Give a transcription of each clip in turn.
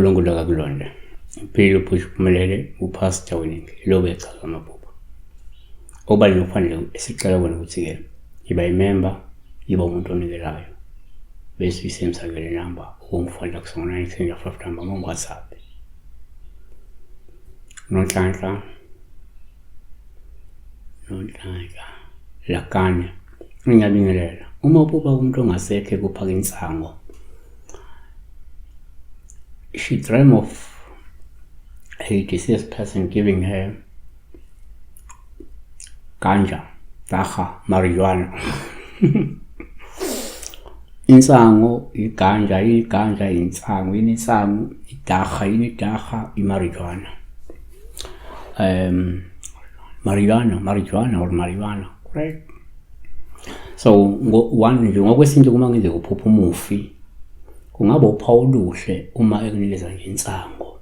uNkulunkulu akakulonda. Phela uphusha uphumelele upastor winning. Lokho echaza amaphupho. Obalini kufanele sicela bona ukuthi-ke yiba imember, yiba umuntu onikelayo. Bese isemsakele number ungifonela kusona 19 number ngo-WhatsApp. Nonhlanhla lakanye ngiyabingelela uma uphupha umuntu ongasekho kuphaka insango. She dreamt of a deceased person giving her ganja, dacha, marijuana. Insango, iganja, insango, insango, idacha, marijuana. Marijuana, correct? So, ngokwesintu kuma ngenze kuphupha umufi, kungaba uphawu oluhle uma ekunikeza nje insango.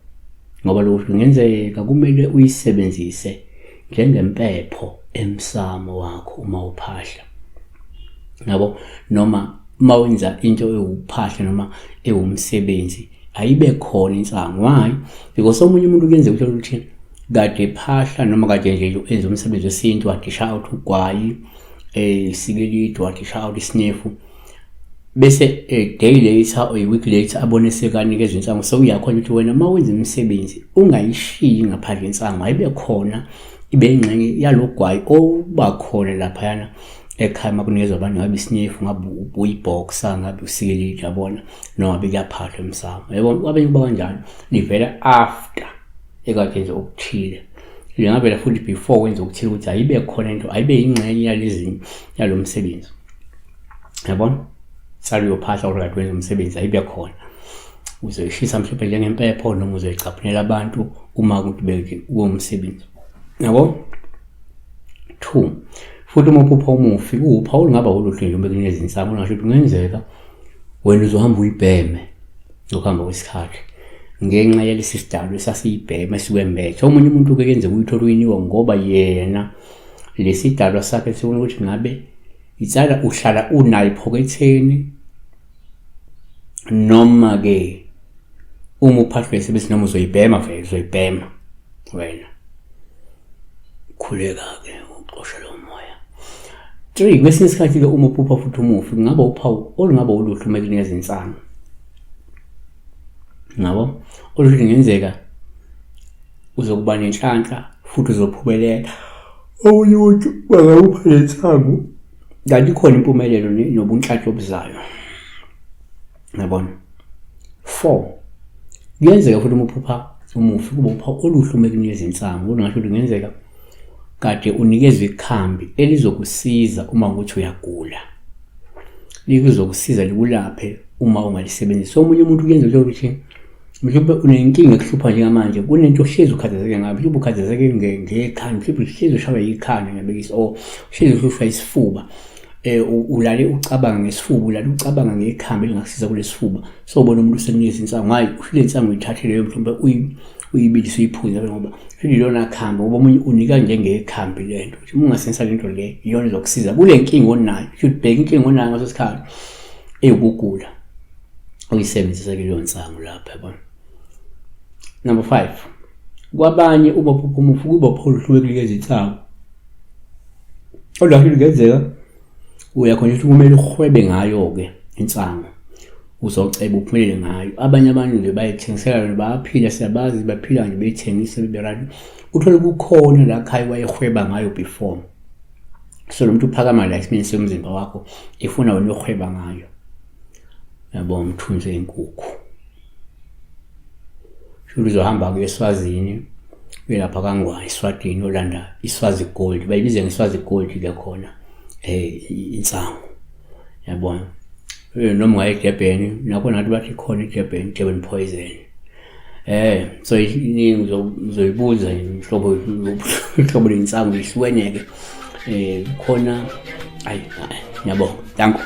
Ngoba lokho kungenzeka kumele uyisebenzise njengempepho emsamo wakho uma uphahla. Yabo, noma uma wenza into ewuphahla noma ewumsebenzi, ayibe khona insango. Why? Because omunye umuntu kuyenzeka ukuthi kade phahla noma kade nje enza umsebenzi wesintu, wadisha out ugwayi, sikelidi, wadisha out isinefu, bese a day later or a week later abone sekanikezwe insango. So uyakhona ukuthi wena uma wenza umsebenzi ungayishiyi ngaphandle insango, ayibe khona ibe ingxenye yalogwayi oba khona laphayana ekhaya makunikezwa abantu, ngabe isinefu, ngabe uyiboxer, ngabe usikelidi, yabona, noma bekuyaphahla emsamo. Yabona abanye kuba kanjalo, livela after ekade nje okuthile. Lingavela futhi before wenza okuthile ukuthi ayibe khona into, ayibe ingxenye yalezi yalo msebenzi. Yabona? Sali yophahla ukade wenza umsebenzi ayibe khona. Uzoyishisa mhlawumbe njengempepho noma uzoyicaphunela abantu uma ukuthi beke umsebenzi. Yabo? 2. Futhi uma uphupha umufi, uphawu olungaba oluhle nje uma kunikeza insango, ngisho kungenzeka wena uzohamba uyibheme ngokuhamba kwesikhathi. Ngenxa yalesi sidalo esasiyibhema esikwembethe. Omunye umuntu ke kuyenzeka uyithola uyiniwa ngoba yena lesi sidalo sakhe sibona ukuthi ngabe itsala uhlala unayo ephoketheni, noma ke uma uphahlwe sebese noma uzoyibhema vele uzoyibhema wena. Khuleka ke uxoshela umoya. 3. Kwesinye isikhathi ke uma uphupha futhi umufi, kungaba uphawu olungaba oluhle uma kunikeza insango. Ngabo oluthi ngenzeka uzokuba nenhlanhla futhi uzophumelela. Omunye umuntu bangakupha lensango kanti khona impumelelo nobunhlanhla obuzayo. Yabona? 4. Kuyenzeka futhi uma uphupha umufi kuba uphawu oluhle uma kunikeza insango. Ngisho ukuthi kungenzeka kade unikezwe ikhambi elizokusiza uma ukuthi uyagula, lizokusiza likulaphe uma ungalisebenzisa. So omunye umuntu kuyenzeka ukuthi mhlawumbe unenkinga ekuhlupha njengamanje, kunento ohlezi ukhathazeke ngayo, mhlawumbe ukhathazeke ngekhanda, mhlawumbe uhlezi ushaywa yikhanda ngiyabekisa, or uhlezi uhlutshwa isifuba, ulale ucabanga ngesifuba, ulale ucabanga ngekhambi elingakusiza kulesifuba. So ubona umuntu usenikeza insango, hayi uhlele insango uyithathele leyo, mhlawumbe uyibilise uyiphuze ngoba lona khambi, ngoba omunye unika njengekhambi lento ukuthi uma ungasensa lento le iyona izokusiza kule nkinga onayo. Ubheka inkinga onayo ngaso sikhathi eyokugula, uyisebenzisa ke leyo nsango lapha. Yabona? Number 5. Kwabanye uma uphupha umufi kuba uphawu oluhle kunikeza insango. Kodwa kungenzeka uyakhona ukuthi kumele uhwebe ngayo ke insango, uzoceba uphumelele ngayo. Abanye abantu nje bayithengisela yona, bayaphila, siyabazi baphila nje beyithengisa beberani. Uthola kukhona la khaya wayehweba ngayo before. So lo muntu uphakama la isimeni somzimba wakho efuna wena uhweba ngayo. Yabo umthunzi enkukhu. Shulu uzohamba ke eSwazini, uyelapha kaNgwane eSwatini olanda iSwazi Gold. Bayibiza ngeSwazi Gold ke khona insango. Yabona? Noma ungayiDurban, nakho nathi bathi khona iDurban poison. So iningi uzoyibuza uhlobo lensango lihlukene ke. Khona ayi, yabo, danko.